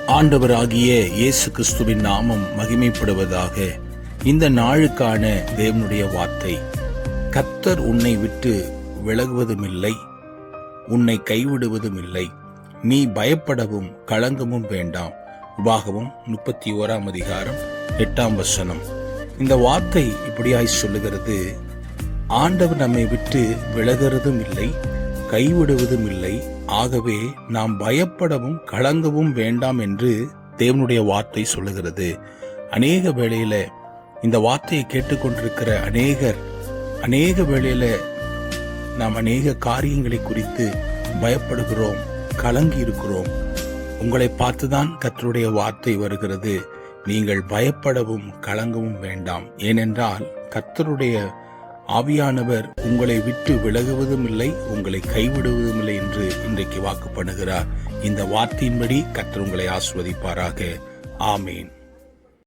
ஆண்டவராகிய இயேசு கிறிஸ்துவின் நாமம் மகிமைப்படுவதாக. இந்த நாளுக்கான தேவனுடைய வார்த்தை: கர்த்தர் உன்னை விட்டு விலகுவதுமில்லை, உன்னை கைவிடுவதும் இல்லை. நீ பயப்படவும் கலங்கமும் வேண்டாம். உபாகமம் 31:8. இந்த வார்த்தை இப்படியாய் சொல்லுகிறது: ஆண்டவர் நம்மை விட்டு விலகிறதும் இல்லை, கைவிடுவதும் இல்லை. ஆகவே நாம் பயப்படவும் கலங்கவும் வேண்டாம் என்று தேவனுடைய வார்த்தை சொல்லுகிறது. அநேக வேளையில இந்த வார்த்தையை கேட்டுக்கொண்டிருக்கிற அநேக வேளையில நாம் அநேக காரியங்களை குறித்து பயப்படுகிறோம், கலங்கி இருக்கிறோம். உங்களை பார்த்துதான் கர்த்தருடைய வார்த்தை வருகிறது: நீங்கள் பயப்படவும் கலங்கவும் வேண்டாம். ஏனென்றால் கர்த்தருடைய ஆவியானவர் உங்களை விட்டு விலகுவதும் இல்லை, உங்களை கைவிடுவதும் இல்லை என்று இன்றைக்கு வாக்கு பண்ணுகிறார். இந்த வார்த்தையின்படி கர்த்தர் உங்களை ஆசீர்வதிப்பாராக. ஆமேன்.